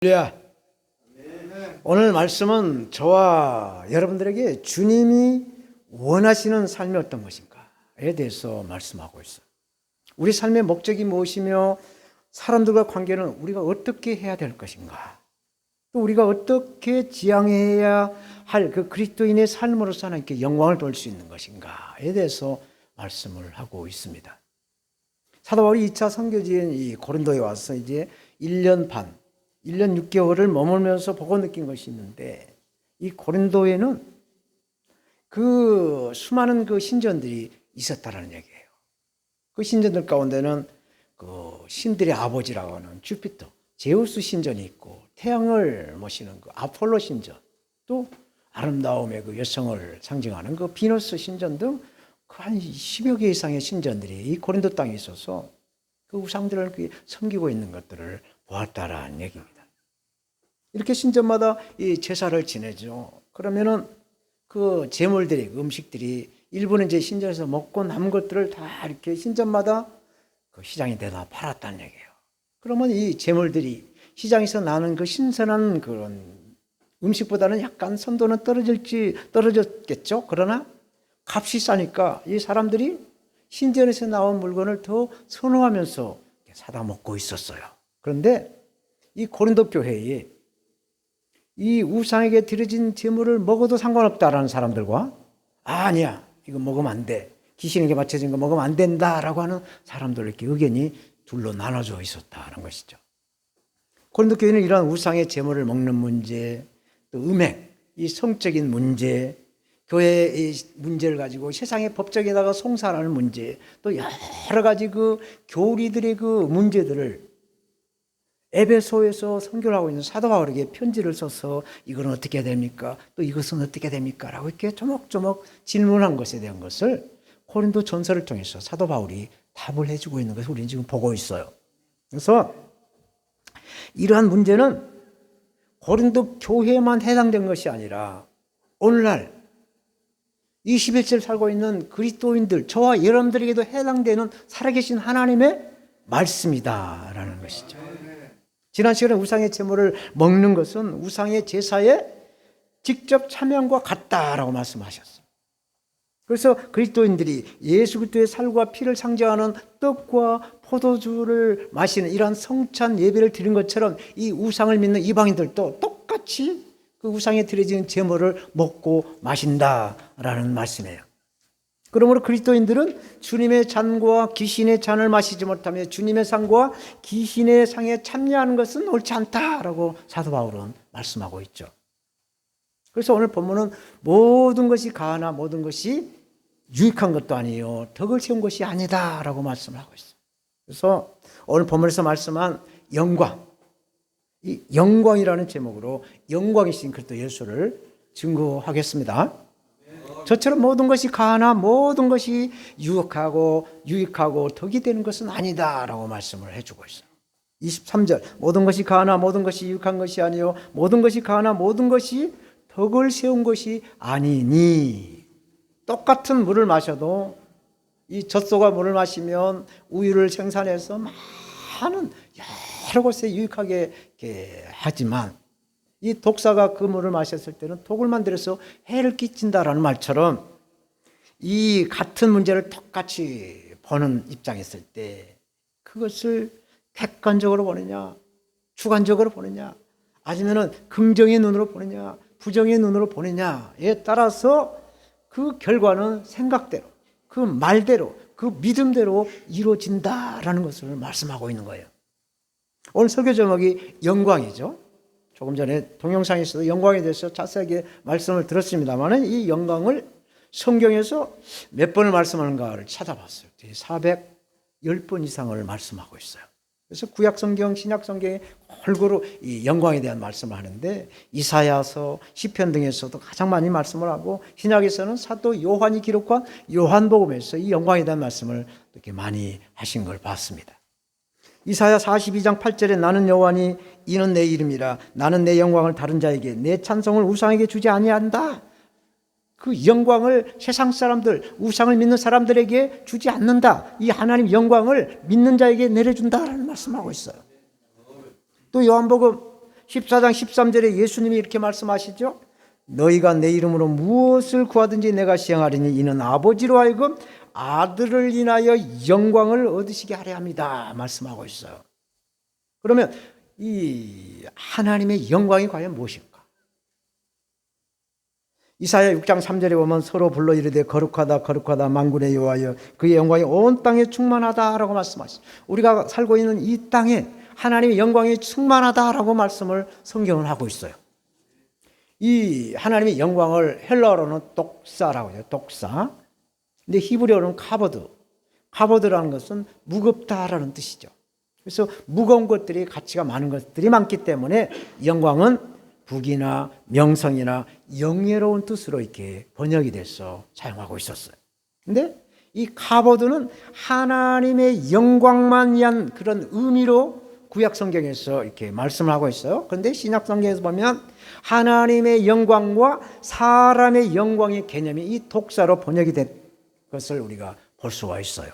할렐루야. 오늘 말씀은 저와 여러분들에게 주님이 원하시는 삶이 어떤 것인가에 대해서 말씀하고 있어요. 우리 삶의 목적이 무엇이며 사람들과 관계는 우리가 어떻게 해야 될 것인가, 또 우리가 어떻게 지향해야 할 그 그리스도인의 삶으로서 하나님께 영광을 돌릴 수 있는 것인가에 대해서 말씀을 하고 있습니다. 사도 바울이 2차 선교지인 이 고린도에 와서 이제 1년 6개월을 머물면서 보고 느낀 것이 있는데, 이 고린도에는 그 수많은 그 신전들이 있었다라는 얘기예요. 그 신전들 가운데는 그 신들의 아버지라고 하는 주피터, 제우스 신전이 있고, 태양을 모시는 그 아폴로 신전, 또 아름다움의 그 여성을 상징하는 그 비너스 신전 등 그 한 10여 개 이상의 신전들이 이 고린도 땅에 있어서 그 우상들을 섬기고 있는 것들을 보았다라는 얘기입니다. 이렇게 신전마다 이 제사를 지내죠. 그러면은 그 제물들이, 음식들이 일부는 이제 신전에서 먹고 남은 것들을 다 이렇게 신전마다 그 시장에 내다 팔았다는 얘기예요. 그러면 이 제물들이 시장에서 나는 그 신선한 그런 음식보다는 약간 선도는 떨어졌겠죠. 그러나 값이 싸니까 이 사람들이 신전에서 나온 물건을 더 선호하면서 사다 먹고 있었어요. 그런데 이 고린도 교회에 이 우상에게 드려진 제물을 먹어도 상관없다라는 사람들과, 아니야, 이거 먹으면 안 돼, 귀신에게 바쳐진 거 먹으면 안 된다라고 하는 사람들, 이렇게 의견이 둘로 나눠져 있었다는 것이죠. 고린도 교회는 이러한 우상의 제물을 먹는 문제, 또 음행, 이 성적인 문제, 교회의 문제를 가지고 세상의 법적에다가 송사하는 문제, 또 여러 가지 그 교리들의 그 문제들을 에베소에서 선교를 하고 있는 사도 바울에게 편지를 써서 이건 어떻게 해야 됩니까? 또 이것은 어떻게 됩니까? 라고 이렇게 조목조목 질문한 것에 대한 것을 고린도 전서를 통해서 사도 바울이 답을 해주고 있는 것을 우리는 지금 보고 있어요. 그래서 이러한 문제는 고린도 교회에만 해당된 것이 아니라 오늘날 21세기를 살고 있는 그리스도인들, 저와 여러분들에게도 해당되는 살아계신 하나님의 말씀이다라는 것이죠. 지난 시간에 우상의 제물을 먹는 것은 우상의 제사에 직접 참여함과 같다라고 말씀하셨어요. 그래서 그리스도인들이 예수 그리스도의 살과 피를 상징하는 떡과 포도주를 마시는 이러한 성찬 예배를 드린 것처럼 이 우상을 믿는 이방인들도 똑같이 그 우상에 드려지는 제물을 먹고 마신다라는 말씀이에요. 그러므로 그리스도인들은 주님의 잔과 귀신의 잔을 마시지 못하며 주님의 상과 귀신의 상에 참여하는 것은 옳지 않다라고 사도 바울은 말씀하고 있죠. 그래서 오늘 본문은 모든 것이 가하나 모든 것이 유익한 것도 아니요 덕을 세운 것이 아니다라고 말씀을 하고 있어요. 그래서 오늘 본문에서 말씀한 영광, 이 영광이라는 제목으로 영광이신 그리스도 예수를 증거하겠습니다. 저처럼 모든 것이 가하나 모든 것이 유익하고 덕이 되는 것은 아니다라고 말씀을 해주고 있어요. 23절, 모든 것이 가하나 모든 것이 유익한 것이 아니요 모든 것이 가하나 모든 것이 덕을 세운 것이 아니니. 똑같은 물을 마셔도 이 젖소가 물을 마시면 우유를 생산해서 많은 여러 곳에 유익하게 하지만 이 독사가 그 물을 마셨을 때는 독을 만들어서 해를 끼친다라는 말처럼 이 같은 문제를 똑같이 보는 입장에 있을 때 그것을 객관적으로 보느냐, 주관적으로 보느냐, 아니면은 긍정의 눈으로 보느냐, 부정의 눈으로 보느냐에 따라서 그 결과는 생각대로, 그 말대로, 그 믿음대로 이루어진다라는 것을 말씀하고 있는 거예요. 오늘 설교 제목이 영광이죠. 조금 전에 동영상에서도 영광에 대해서 자세하게 말씀을 들었습니다만 이 영광을 성경에서 몇 번을 말씀하는가를 찾아봤어요. 410번 이상을 말씀하고 있어요. 그래서 구약성경, 신약성경에 골고루 이 영광에 대한 말씀을 하는데 이사야서, 시편 등에서도 가장 많이 말씀을 하고 신약에서는 사도 요한이 기록한 요한복음에서 이 영광에 대한 말씀을 이렇게 많이 하신 걸 봤습니다. 이사야 42장 8절에 나는 여호와니 이는 내 이름이라 나는 내 영광을 다른 자에게 내 찬송을 우상에게 주지 아니한다. 그 영광을 세상 사람들, 우상을 믿는 사람들에게 주지 않는다. 이 하나님 영광을 믿는 자에게 내려준다라는 말씀하고 있어요. 또 요한복음 14장 13절에 예수님이 이렇게 말씀하시죠. 너희가 내 이름으로 무엇을 구하든지 내가 시행하리니 이는 아버지로 하여금 아들을 인하여 영광을 얻으시게 하려 합니다. 말씀하고 있어요. 그러면 이 하나님의 영광이 과연 무엇일까? 이사야 6장 3절에 보면 서로 불러 이르되 거룩하다 거룩하다 만군의 여호와여 그의 영광이 온 땅에 충만하다라고 말씀하시죠. 우리가 살고 있는 이 땅에 하나님의 영광이 충만하다라고 말씀을 성경은 하고 있어요. 이 하나님의 영광을 헬라어로는 독사라고 해요. 독사. 근데 히브리어로는 카보드. 카보드라는 것은 무겁다라는 뜻이죠. 그래서 무거운 것들이 가치가 많은 것들이 많기 때문에 영광은 북이나 명성이나 영예로운 뜻으로 이렇게 번역이 돼서 사용하고 있었어요. 근데 이 카보드는 하나님의 영광만 위한 그런 의미로 구약 성경에서 이렇게 말씀을 하고 있어요. 그런데 신약 성경에서 보면 하나님의 영광과 사람의 영광의 개념이 이 독사로 번역이 된 것을 우리가 볼 수가 있어요.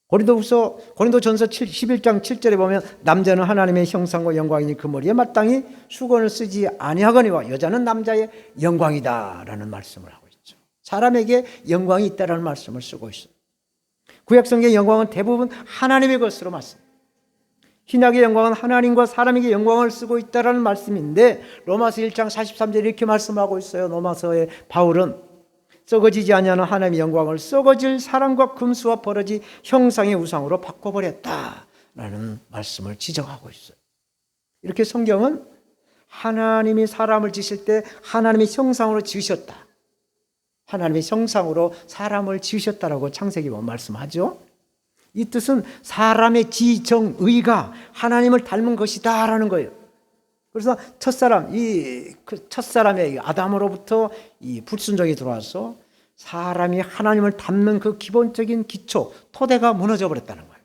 고린도전서 11장 7절에 보면 남자는 하나님의 형상과 영광이니 그 머리에 마땅히 수건을 쓰지 아니하거니와 여자는 남자의 영광이다라는 말씀을 하고 있죠. 사람에게 영광이 있다라는 말씀을 쓰고 있어요. 구약 성경의 영광은 대부분 하나님의 것으로 맞습니다. 신약의 영광은 하나님과 사람에게 영광을 쓰고 있다라는 말씀인데 로마서 1장 43절에 이렇게 말씀하고 있어요. 로마서의 바울은 썩어지지 아니하는 하나님의 영광을 썩어질 사람과 금수와 버러지 형상의 우상으로 바꿔버렸다라는 말씀을 지적하고 있어요. 이렇게 성경은 하나님이 사람을 지으실 때 하나님의 형상으로 지으셨다. 하나님의 형상으로 사람을 지으셨다라고 창세기 보면 말씀하죠. 이 뜻은 사람의 지정의가 하나님을 닮은 것이다라는 거예요. 그래서 첫사람의 아담으로부터 이 불순종이 들어와서 사람이 하나님을 닮는 그 기본적인 기초, 토대가 무너져 버렸다는 거예요.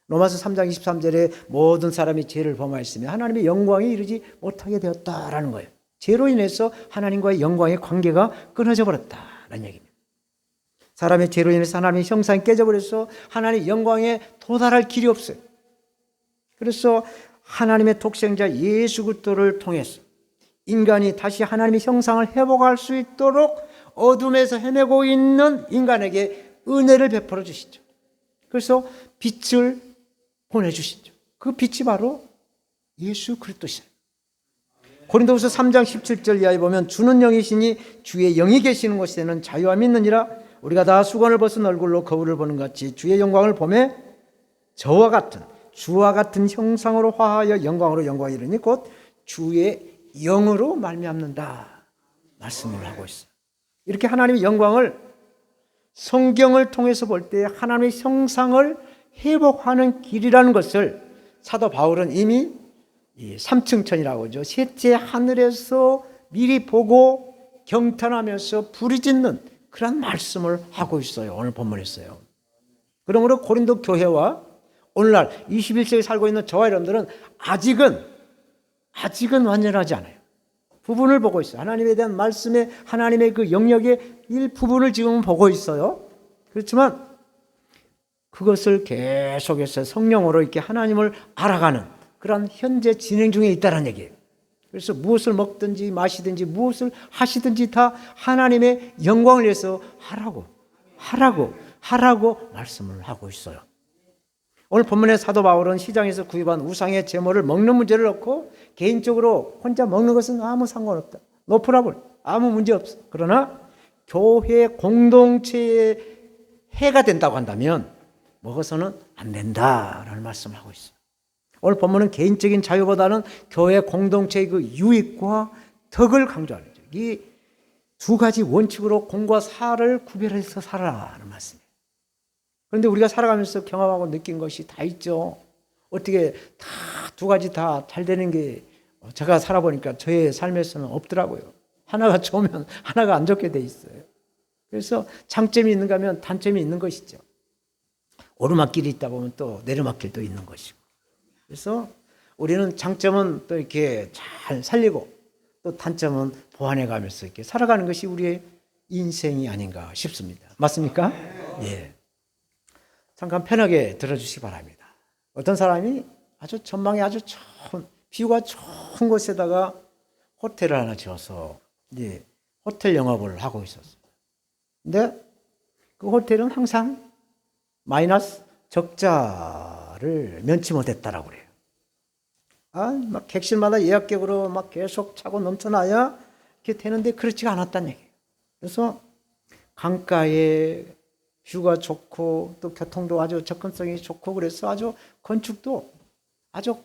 로마서 3장 23절에 모든 사람이 죄를 범하였으며 하나님의 영광에 이르지 못하게 되었다라는 거예요. 죄로 인해서 하나님과의 영광의 관계가 끊어져 버렸다라는 얘기입니다. 사람의 죄로 인해서 하나님의 형상이 깨져버려서 하나님의 영광에 도달할 길이 없어요. 그래서 하나님의 독생자 예수 그리스도를 통해서 인간이 다시 하나님의 형상을 회복할 수 있도록 어둠에서 헤매고 있는 인간에게 은혜를 베풀어 주시죠. 그래서 빛을 보내주시죠. 그 빛이 바로 예수 그리스도시죠. 고린도후서 3장 17절 이하에 보면 주는 영이시니 주의 영이 계시는 곳에는 자유함이 있느니라. 우리가 다 수건을 벗은 얼굴로 거울을 보는 같이 주의 영광을 보매 저와 같은 주와 같은 형상으로 화하여 영광으로 영광이 이르니 곧 주의 영으로 말미암는다 말씀을 하고 있어요. 이렇게 하나님의 영광을 성경을 통해서 볼 때 하나님의 형상을 회복하는 길이라는 것을 사도 바울은 이미 이 삼층천이라고 하죠. 셋째 하늘에서 미리 보고 경탄하면서 부르짖는 그런 말씀을 하고 있어요. 오늘 본문에서요. 그러므로 고린도 교회와 오늘날 21세기에 살고 있는 저와 여러분들은 아직은 완전하지 않아요. 부분을 보고 있어요. 하나님에 대한 말씀에 하나님의 그 영역의 일부분을 지금 보고 있어요. 그렇지만 그것을 계속해서 성령으로 이렇게 하나님을 알아가는 그런 현재 진행 중에 있다는 얘기예요. 그래서 무엇을 먹든지 마시든지 무엇을 하시든지 다 하나님의 영광을 위해서 하라고 말씀을 하고 있어요. 오늘 본문의 사도 바울은 시장에서 구입한 우상의 제물을 먹는 문제를 놓고 개인적으로 혼자 먹는 것은 아무 상관없다. No problem. 아무 문제 없어. 그러나 교회 공동체에 해가 된다고 한다면 먹어서는 안 된다라는 말씀을 하고 있어요. 오늘 본문은 개인적인 자유보다는 교회 공동체의 그 유익과 덕을 강조하는 거죠. 이 두 가지 원칙으로 공과 사를 구별해서 살아라는 말씀이에요. 그런데 우리가 살아가면서 경험하고 느낀 것이 다 있죠. 어떻게 다 두 가지 다 잘 되는 게 제가 살아보니까 저의 삶에서는 없더라고요. 하나가 좋으면 하나가 안 좋게 돼 있어요. 그래서 장점이 있는가 하면 단점이 있는 것이죠. 오르막길이 있다 보면 또 내리막길도 있는 것이고. 그래서 우리는 장점은 또 이렇게 잘 살리고 또 단점은 보완해 가면서 이렇게 살아가는 것이 우리의 인생이 아닌가 싶습니다. 맞습니까? 예. 잠깐 편하게 들어주시기 바랍니다. 어떤 사람이 아주 전망이 아주 좋은 뷰가 좋은 곳에다가 호텔을 하나 지어서 이제 호텔 영업을 하고 있었어요. 근데 그 호텔은 항상 마이너스 적자를 면치 못했다라고 그래요. 막 객실마다 예약객으로 막 계속 차고 넘쳐나야 이렇게 되는데 그렇지가 않았다는 얘기예요. 그래서 강가에 뷰가 좋고 또 교통도 아주 접근성이 좋고 그래서 아주 건축도 아주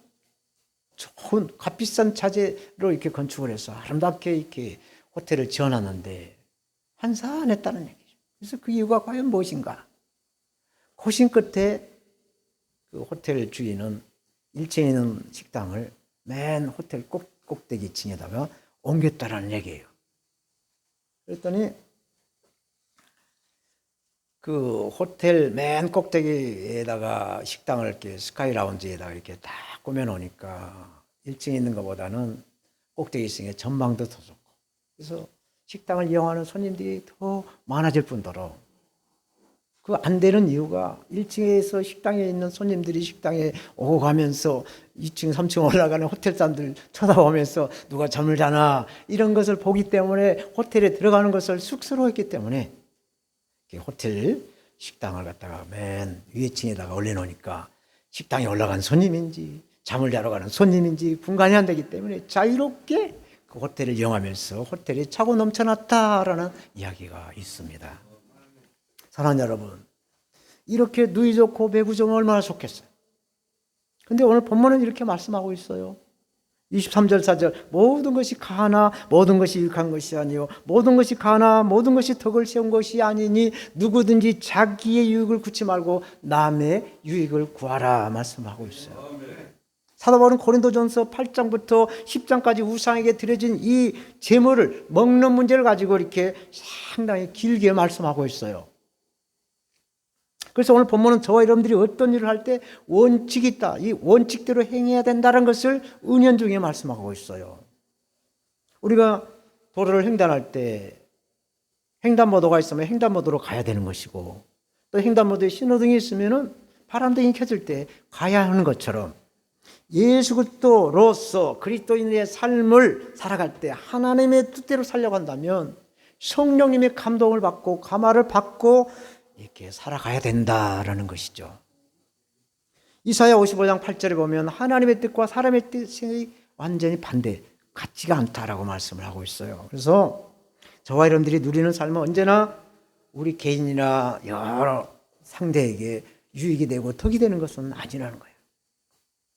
좋은 값비싼 자재로 이렇게 건축을 해서 아름답게 이렇게 호텔을 지어놨는데 한산했다는 얘기죠. 그래서 그 이유가 과연 무엇인가? 고심 끝에 그 호텔 주인은 1층에 있는 식당을 맨 호텔 꼭대기 층에다가 옮겼다라는 얘기예요. 그랬더니 그 호텔 맨 꼭대기에다가 식당을 이렇게 스카이 라운지에다가 이렇게 다 꾸며놓으니까 1층에 있는 것보다는 꼭대기 층에 전망도 더 좋고 그래서 식당을 이용하는 손님들이 더 많아질 뿐더러 그 안 되는 이유가 1층에서 식당에 있는 손님들이 식당에 오고 가면서 2층, 3층 올라가는 호텔 사람들 쳐다보면서 누가 잠을 자나 이런 것을 보기 때문에 호텔에 들어가는 것을 쑥스러워했기 때문에 호텔 식당을 갖다가 맨 위에 층에다가 올려놓으니까 식당에 올라간 손님인지 잠을 자러 가는 손님인지 분간이 안 되기 때문에 자유롭게 그 호텔을 이용하면서 호텔이 차고 넘쳐났다라는 이야기가 있습니다. 사랑하는 여러분, 이렇게 누이 좋고 배구 좋으면 얼마나 좋겠어요. 근데 오늘 본문은 이렇게 말씀하고 있어요. 23절 4절 모든 것이 가나 모든 것이 유익한 것이 아니요 모든 것이 가나 모든 것이 덕을 세운 것이 아니니 누구든지 자기의 유익을 구치 말고 남의 유익을 구하라 말씀하고 있어요. 사도 바울은 고린도전서 8장부터 10장까지 우상에게 드려진 이 제물을 먹는 문제를 가지고 이렇게 상당히 길게 말씀하고 있어요. 그래서 오늘 본문은 저와 여러분들이 어떤 일을 할 때 원칙이 있다. 이 원칙대로 행해야 된다는 것을 은연중에 말씀하고 있어요. 우리가 도로를 횡단할 때 횡단보도가 있으면 횡단보도로 가야 되는 것이고 또 횡단보도에 신호등이 있으면 파란등이 켜질 때 가야 하는 것처럼 예수 그리스도로서 그리스도인의 삶을 살아갈 때 하나님의 뜻대로 살려간다면 성령님의 감동을 받고 감화를 받고 이렇게 살아가야 된다라는 것이죠. 이사야 55장 8절에 보면 하나님의 뜻과 사람의 뜻이 완전히 반대, 같지가 않다라고 말씀을 하고 있어요. 그래서 저와 여러분들이 누리는 삶은 언제나 우리 개인이나 여러 상대에게 유익이 되고 덕이 되는 것은 아니라는 거예요.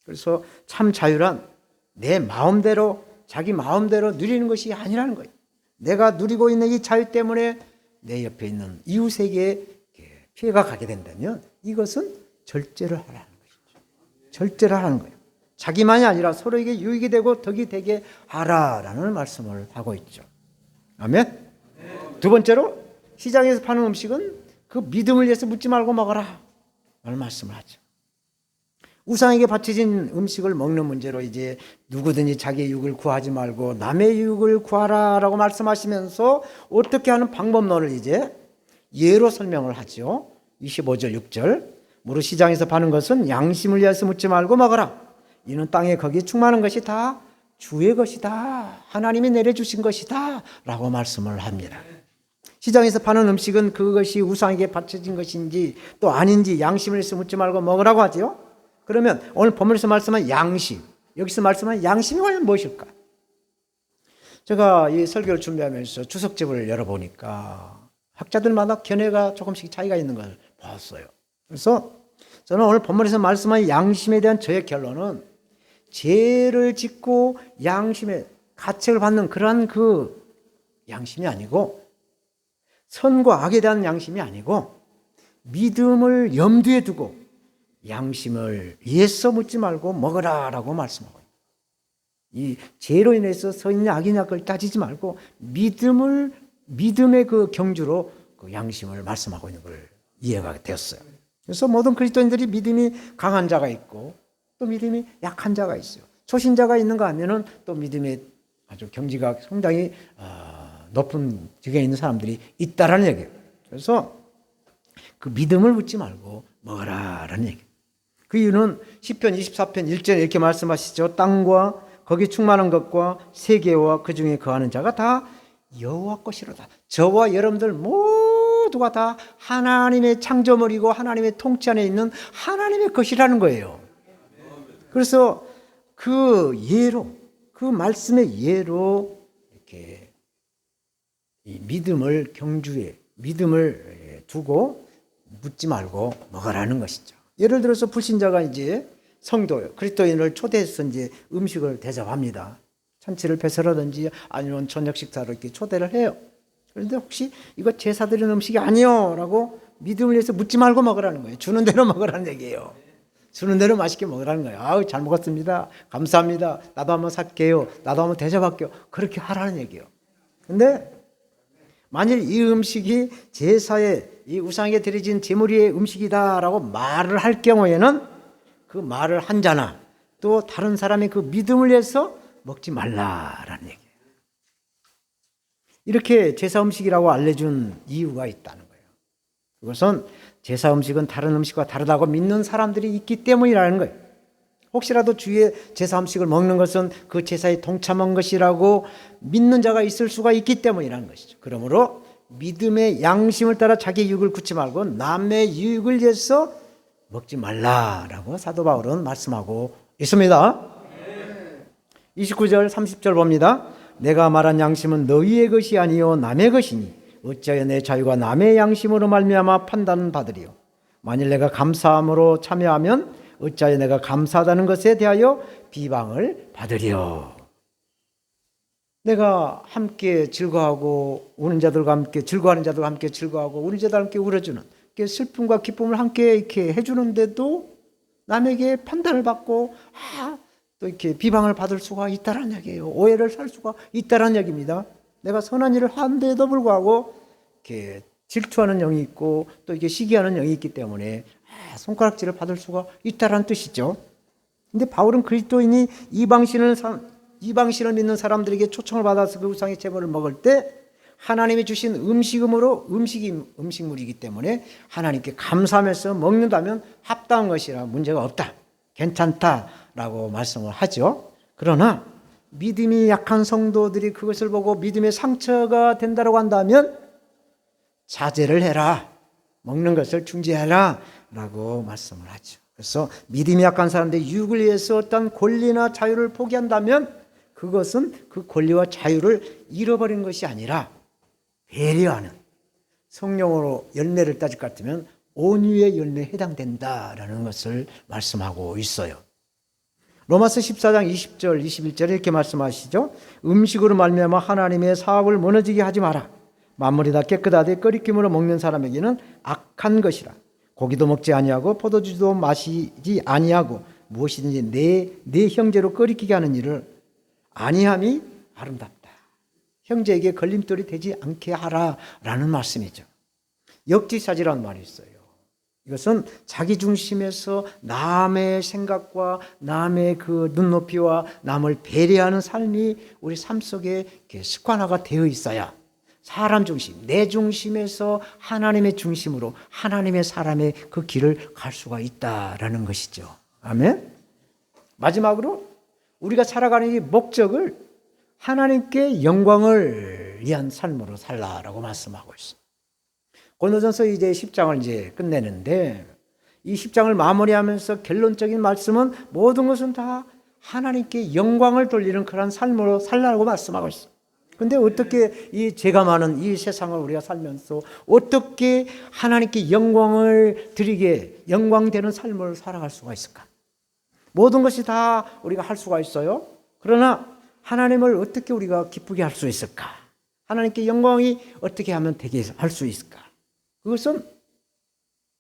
그래서 참 자유란 내 마음대로 자기 마음대로 누리는 것이 아니라는 거예요. 내가 누리고 있는 이 자유 때문에 내 옆에 있는 이웃에게 피해가 가게 된다면 이것은 절제를 하라는 것이죠. 절제를 하라는 거예요. 자기만이 아니라 서로에게 유익이 되고 덕이 되게 하라라는 말씀을 하고 있죠. 아멘. 두 번째로 시장에서 파는 음식은 그 믿음을 위해서 묻지 말고 먹어라 라는 말씀을 하죠. 우상에게 바쳐진 음식을 먹는 문제로 이제 누구든지 자기의 유익을 구하지 말고 남의 유익을 구하라라고 말씀하시면서 어떻게 하는 방법론을 이제 예로 설명을 하죠. 25절 6절 무릇 시장에서 파는 것은 양심을 위해서 묻지 말고 먹어라. 이는 땅에 거기 충만한 것이 다 주의 것이다. 하나님이 내려주신 것이다 라고 말씀을 합니다. 시장에서 파는 음식은 그것이 우상에게 바쳐진 것인지 또 아닌지 양심을 위해서 묻지 말고 먹으라고 하죠. 그러면 오늘 본문에서 말씀한 양심, 여기서 말씀한 양심이 과연 무엇일까? 제가 이 설교를 준비하면서 주석집을 열어보니까 학자들마다 견해가 조금씩 차이가 있는 걸 봤어요. 그래서 저는 오늘 본문에서 말씀한 양심에 대한 저의 결론은 죄를 짓고 양심의 가책을 받는 그러한 그 양심이 아니고 선과 악에 대한 양심이 아니고 믿음을 염두에 두고 양심을 위해서 묻지 말고 먹으라라고 말씀하고 있어요. 이 죄로 인해서 선이냐 악이냐 그걸 따지지 말고 믿음의 그 경주로 그 양심을 말씀하고 있는 걸 이해가 되었어요. 그래서 모든 그리스도인들이 믿음이 강한 자가 있고 또 믿음이 약한 자가 있어요. 초신자가 있는가 하면은 또 믿음의 아주 경지가 상당히 높은 지경에 있는 사람들이 있다라는 얘기예요. 그래서 그 믿음을 묻지 말고 먹어라라는 얘기예요. 그 이유는 시편 24편 1절에 이렇게 말씀하시죠. 땅과 거기 충만한 것과 세계와 그 중에 거하는 자가 다 여호와 것이로다. 저와 여러분들 모두가 다 하나님의 창조물이고 하나님의 통치 안에 있는 하나님의 것이라는 거예요. 그래서 그 예로, 그 말씀의 예로 이렇게 이 믿음을 경주에, 믿음을 두고 묻지 말고 먹으라는 것이죠. 예를 들어서 불신자가 이제 성도, 그리스도인을 초대해서 이제 음식을 대접합니다. 잔치를 배설하든지 아니면 저녁 식사로 이렇게 초대를 해요. 그런데 혹시 이거 제사 드리는 음식이 아니요 라고 믿음을 위해서 묻지 말고 먹으라는 거예요. 주는 대로 먹으라는 얘기예요. 주는 대로 맛있게 먹으라는 거예요. 아우, 잘 먹었습니다. 감사합니다. 나도 한번 살게요. 나도 한번 대접할게요. 그렇게 하라는 얘기예요. 근데 만일 이 음식이 제사에 이 우상에게 드려진 제물의 음식이다라고 말을 할 경우에는 그 말을 한 자나 또 다른 사람의 그 믿음을 위해서 먹지 말라라는 얘기예요. 이렇게 제사 음식이라고 알려준 이유가 있다는 거예요. 그것은 제사 음식은 다른 음식과 다르다고 믿는 사람들이 있기 때문이라는 거예요. 혹시라도 주의 제사 음식을 먹는 것은 그 제사에 동참한 것이라고 믿는 자가 있을 수가 있기 때문이라는 것이죠. 그러므로 믿음의 양심을 따라 자기 유익을 굳지 말고 남의 유익을 위해서 먹지 말라라고 사도 바울은 말씀하고 있습니다. 29절 30절 봅니다. 내가 말한 양심은 너희의 것이 아니요 남의 것이니 어찌하여 내 자유가 남의 양심으로 말미암아 판단받으리요. 만일 내가 감사함으로 참여하면 어찌하여 내가 감사하다는 것에 대하여 비방을 받으리요. 내가 함께 즐거워하고 우는 자들과 함께 즐거워하는 자들과 함께 즐거워하고 우는 자들과 함께 울어주는 슬픔과 기쁨을 함께 이렇게 해주는데도 남에게 판단을 받고 또 이렇게 비방을 받을 수가 있다는 얘기예요. 오해를 살 수가 있다는 얘기입니다. 내가 선한 일을 하는데도 불구하고 이렇게 질투하는 영이 있고 또 이렇게 시기하는 영이 있기 때문에 손가락질을 받을 수가 있다는 뜻이죠. 근데 바울은 그리스도인이 이방신을 믿는 사람들에게 초청을 받아서 그 우상의 제물을 먹을 때 하나님이 주신 음식물이기 때문에 하나님께 감사하면서 먹는다면 합당한 것이라 문제가 없다, 괜찮다라고 말씀을 하죠. 그러나 믿음이 약한 성도들이 그것을 보고 믿음의 상처가 된다고 한다면 자제를 해라, 먹는 것을 중지해라 라고 말씀을 하죠. 그래서 믿음이 약한 사람들이 유익을 위해서 어떤 권리나 자유를 포기한다면 그것은 그 권리와 자유를 잃어버린 것이 아니라 배려하는 성령으로 열매를 따질 것 같으면 온유의 열매에 해당된다라는 것을 말씀하고 있어요. 로마서 14장 20절 21절에 이렇게 말씀하시죠. 음식으로 말미암아 하나님의 사업을 무너지게 하지 마라. 만물이 다 깨끗하되 끓이김으로 먹는 사람에게는 악한 것이라. 고기도 먹지 아니하고 포도주도 마시지 아니하고 무엇이든지 내 형제로 끓이게 하는 일을 아니함이 아름답다. 형제에게 걸림돌이 되지 않게 하라라는 말씀이죠. 역지사지라는 말이 있어요. 이것은 자기 중심에서 남의 생각과 남의 그 눈높이와 남을 배려하는 삶이 우리 삶 속에 습관화가 되어 있어야 사람 중심, 내 중심에서 하나님의 중심으로 하나님의 사람의 그 길을 갈 수가 있다라는 것이죠. 아멘. 마지막으로 우리가 살아가는 이 목적을 하나님께 영광을 위한 삶으로 살라라고 말씀하고 있습니다. 고린도전서 이제 10장을 이제 끝내는데 이 10장을 마무리하면서 결론적인 말씀은 모든 것은 다 하나님께 영광을 돌리는 그런 삶으로 살라고 말씀하고 있습니다. 그런데 어떻게 이 죄가 많은 이 세상을 우리가 살면서 어떻게 하나님께 영광을 드리게 영광되는 삶을 살아갈 수가 있을까? 모든 것이 다 우리가 할 수가 있어요. 그러나 하나님을 어떻게 우리가 기쁘게 할 수 있을까? 하나님께 영광이 어떻게 하면 되게 할 수 있을까? 그것은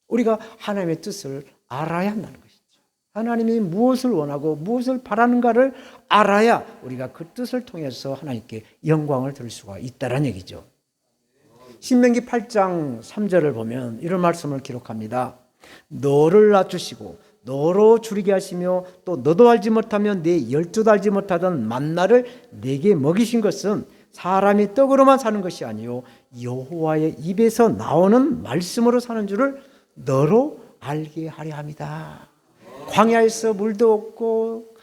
우리가 하나님의 뜻을 알아야 한다는 것이죠. 하나님이 무엇을 원하고 무엇을 바라는가를 알아야 우리가 그 뜻을 통해서 하나님께 영광을 드릴 수가 있다는 얘기죠. 신명기 8장 3절을 보면 이런 말씀을 기록합니다. 너를 낮추시고 너로 줄이게 하시며 또 너도 알지 못하며 내 열조도 알지 못하던 만나를 내게 먹이신 것은 사람이 떡으로만 사는 것이 아니요 여호와의 입에서 나오는 말씀으로 사는 줄을 너로 알게 하려 합니다. 광야에서 물도 없고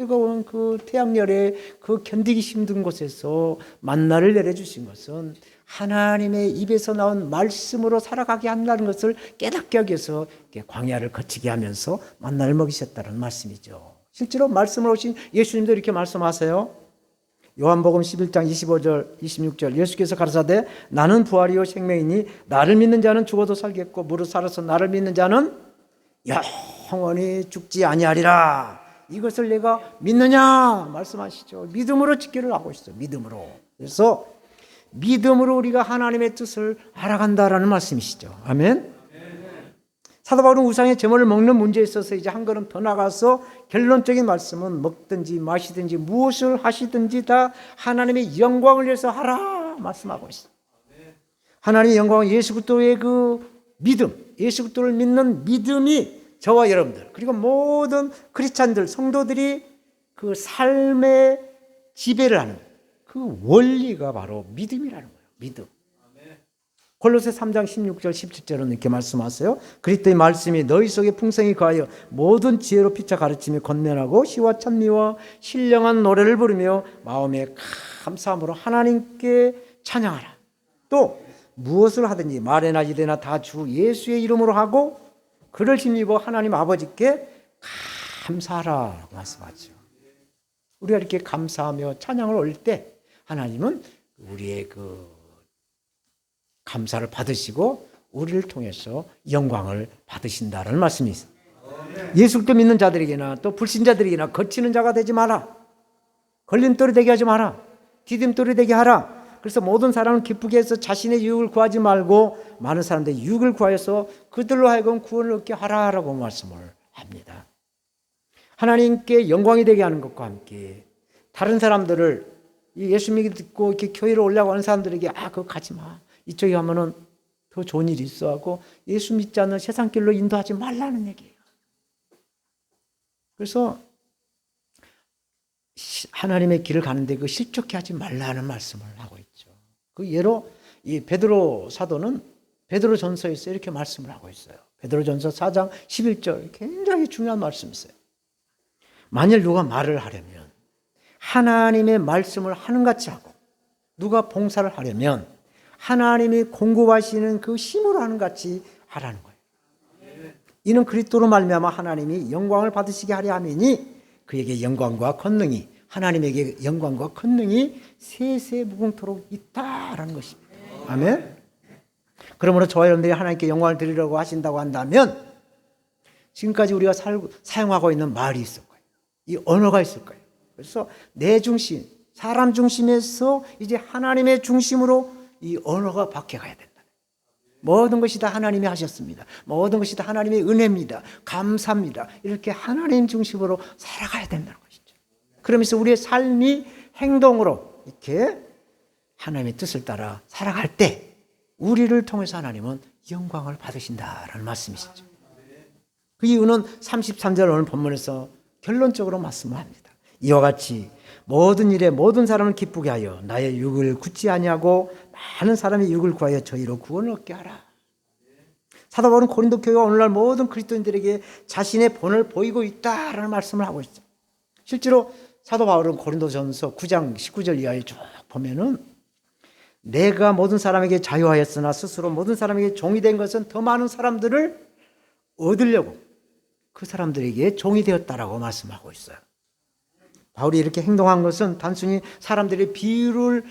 뜨거운 그 태양열에 그 견디기 힘든 곳에서 만나를 내려주신 것은 하나님의 입에서 나온 말씀으로 살아가게 한다는 것을 깨닫게 하기 위해서 광야를 거치게 하면서 만나를 먹이셨다는 말씀이죠. 실제로 말씀을 오신 예수님도 이렇게 말씀하세요. 요한복음 11장 25절 26절 예수께서 가라사대 나는 부활이요 생명이니 나를 믿는 자는 죽어도 살겠고 무릇 살아서 나를 믿는 자는 영원히 죽지 아니하리라. 이것을 내가 믿느냐 말씀하시죠. 믿음으로 지키를 하고 있어요. 믿음으로. 그래서 믿음으로 우리가 하나님의 뜻을 알아간다라는 말씀이시죠. 아멘. 사도 바울은 우상의 제물을 먹는 문제에 있어서 이제 한 걸음 더 나가서 결론적인 말씀은 먹든지 마시든지 무엇을 하시든지 다 하나님의 영광을 위해서 하라 말씀하고 있어요. 하나님의 영광은 예수 그리스도의 그 믿음, 예수 그리스도를 믿는 믿음이 저와 여러분들 그리고 모든 크리스찬들 성도들이 그 삶의 지배를 하는 그 원리가 바로 믿음이라는 거예요. 믿음. 골로새 3장 16절 17절은 이렇게 말씀하세요. 그리스도의 말씀이 너희 속에 풍성히 거하여 모든 지혜로 피차 가르치며 권면하고 시와 찬미와 신령한 노래를 부르며 마음에 감사함으로 하나님께 찬양하라. 또 무엇을 하든지 말이나 이래나 다 주 예수의 이름으로 하고 그를 힘입어 하나님 아버지께 감사하라고 말씀하죠. 우리가 이렇게 감사하며 찬양을 올릴 때 하나님은 우리의 그 감사를 받으시고 우리를 통해서 영광을 받으신다는 말씀이 있어요. 예수 그리스도 믿는 자들에게나 또 불신자들에게나 거치는 자가 되지 마라. 걸림돌이 되게 하지 마라. 디딤돌이 되게 하라. 그래서 모든 사람을 기쁘게 해서 자신의 유익을 구하지 말고 많은 사람들의 유익을 구하여서 그들로 하여금 구원을 얻게 하라라고 말씀을 합니다. 하나님께 영광이 되게 하는 것과 함께 다른 사람들을 예수 믿고 이렇게 교회로 올라가고 하는 사람들에게 그거 가지 마. 이쪽에 가면은 더 좋은 일이 있어 하고 예수 믿지 않는 세상 길로 인도하지 말라는 얘기예요. 그래서 하나님의 길을 가는데 그 실족해 하지 말라는 말씀을 하고 있죠. 그 예로 이 베드로 사도는 베드로 전서에서 이렇게 말씀을 하고 있어요. 베드로 전서 4장 11절 굉장히 중요한 말씀이 있어요. 만일 누가 말을 하려면 하나님의 말씀을 하는 같이 하고 누가 봉사를 하려면 하나님이 공급하시는 그 힘으로 하는 같이 하라는 거예요. 이는 그리스도로 말미암아 하나님이 영광을 받으시게 하려 함이니 그에게 영광과 권능이 하나님에게 영광과 권능이 세세무궁토록 있다라는 것입니다. 아멘. 그러므로 저와 여러분들이 하나님께 영광을 드리려고 하신다고 한다면 지금까지 우리가 사용하고 있는 말이 있을 거예요. 이 언어가 있을 거예요. 그래서 내 중심, 사람 중심에서 이제 하나님의 중심으로 이 언어가 바뀌어가야 된다. 모든 것이 다 하나님이 하셨습니다. 모든 것이 다 하나님의 은혜입니다. 감사합니다. 이렇게 하나님 중심으로 살아가야 된다는 것이죠. 그러면서 우리의 삶이 행동으로 이렇게 하나님의 뜻을 따라 살아갈 때 우리를 통해서 하나님은 영광을 받으신다라는 말씀이시죠. 그 이유는 33절 오늘 본문에서 결론적으로 말씀을 합니다. 이와 같이 모든 일에 모든 사람을 기쁘게 하여 나의 육을 굳지 아니하고 많은 사람의 육을 구하여 저희로 구원을 얻게 하라. 사도 바울은 고린도 교회와 오늘날 모든 그리스도인들에게 자신의 본을 보이고 있다라는 말씀을 하고 있어요. 실제로 사도 바울은 고린도전서 9장 19절 이하에 쭉 보면은 내가 모든 사람에게 자유하였으나 스스로 모든 사람에게 종이 된 것은 더 많은 사람들을 얻으려고 그 사람들에게 종이 되었다라고 말씀하고 있어요. 바울이 이렇게 행동한 것은 단순히 사람들의 비위를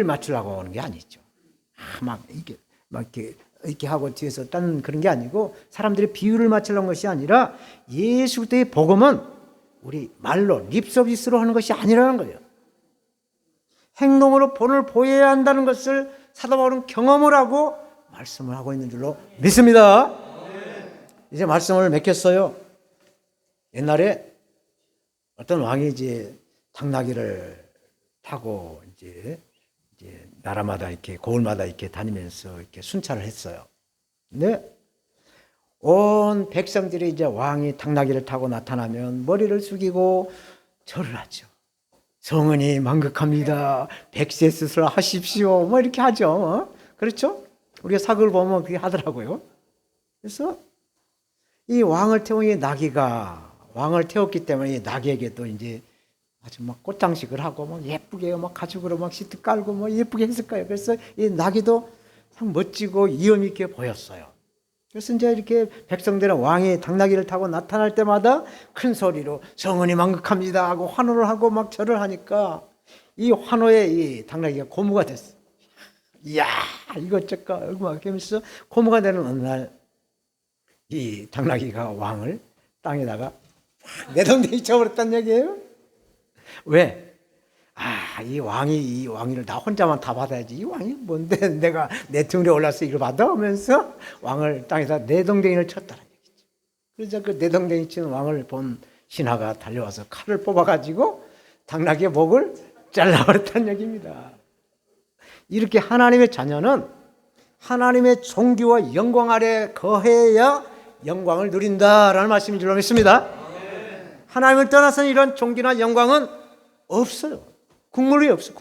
맞추려고 하는 게 아니죠. 이렇게 하고 뒤에서 딴 그런 게 아니고 사람들의 비유를 맞추려는 것이 아니라 예수 그리스도의 복음은 우리 말로 립서비스로 하는 것이 아니라는 거예요. 행동으로 본을 보여야 한다는 것을 사도 바울은 경험을 하고 말씀을 하고 있는 줄로 믿습니다. 이제 말씀을 맺겠어요. 옛날에 어떤 왕이 이제 당나귀를 타고 이제 나라마다 이렇게 고을마다 이렇게 다니면서 이렇게 순찰을 했어요. 근데 온 백성들이 이제 왕이 당나귀를 타고 나타나면 머리를 숙이고 절을 하죠. 성은이 만극합니다. 백세스스를 하십시오. 이렇게 하죠. 그렇죠? 우리가 사극을 보면 그렇게 하더라고요. 그래서 이 왕을 태운 이 나귀가 왕을 태웠기 때문에 이 나귀에게도 이제 아주 막 꽃장식을 하고 막 예쁘게 막 가죽으로 막 시트 깔고 뭐 예쁘게 했을 거예요. 그래서 이 나귀도 참 멋지고 위엄 있게 보였어요. 그래서 이제 이렇게 백성들은 왕이 당나귀를 타고 나타날 때마다 큰 소리로 성은이 만극합니다 하고 환호를 하고 막 절을 하니까 이 환호에 이 당나귀가 고무가 됐어. 이야, 이거 어쩔까? 막 하면서 고무가 되는 어느 날 이 당나귀가 왕을 땅에다가 내동댕이 쳐버렸단 얘기예요. 왜? 이 왕위를 나 혼자만 다 받아야지. 이 왕이 뭔데 내가 내 등에 올라서 이걸 받아? 하면서 왕을 땅에다 내동댕이를 쳤다는 얘기죠. 그래서 그 내동댕이 치는 왕을 본 신하가 달려와서 칼을 뽑아가지고 당나귀의 목을 잘라버렸다는 얘기입니다. 이렇게 하나님의 자녀는 하나님의 존귀와 영광 아래 거해야 영광을 누린다라는 말씀인 줄로 믿습니다. 하나님을 떠나서는 이런 존귀나 영광은 없어요. 국물이 없어.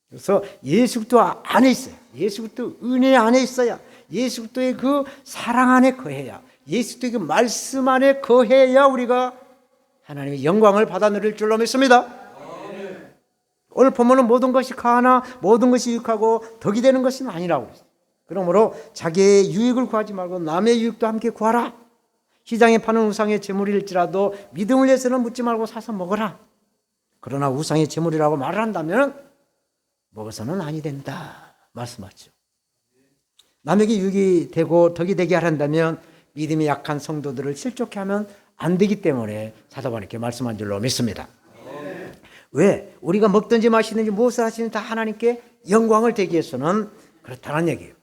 그래서 예수 그리스도 안에 있어요. 예수 그리스도 은혜 안에 있어야, 예수 그리스도의 그 사랑 안에 거해야, 예수 그리스도의 그 말씀 안에 거해야 우리가 하나님의 영광을 받아 누릴 줄로 믿습니다. 오늘 보면은 모든 것이 가하나 모든 것이 유익하고 덕이 되는 것은 아니라고 그랬어요. 그러므로 자기의 유익을 구하지 말고 남의 유익도 함께 구하라. 시장에 파는 우상의 제물일지라도 믿음을 위해서는 묻지 말고 사서 먹어라. 그러나 우상의 제물이라고 말을 한다면 먹어서는 아니 된다 말씀하죠. 남에게 유익이 되고 덕이 되게 하란다면 믿음이 약한 성도들을 실족해 하면 안 되기 때문에 사도 바울이 이렇게 말씀한 줄로 믿습니다. 왜? 우리가 먹든지 마시든지 무엇을 하시든지 다 하나님께 영광을 되기 위해서는 그렇다는 얘기예요.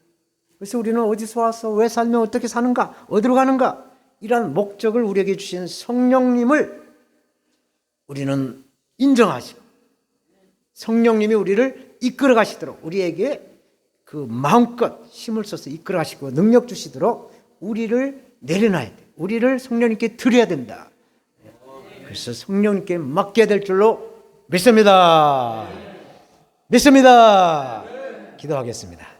그래서 우리는 어디서 와서 왜 살며 어떻게 사는가, 어디로 가는가, 이러한 목적을 우리에게 주신 성령님을 우리는 인정하시고 성령님이 우리를 이끌어 가시도록 우리에게 그 마음껏 힘을 써서 이끌어 가시고 능력 주시도록 우리를 내려놔야 돼. 우리를 성령님께 드려야 된다. 그래서 성령님께 맡겨야 될 줄로 믿습니다. 기도하겠습니다.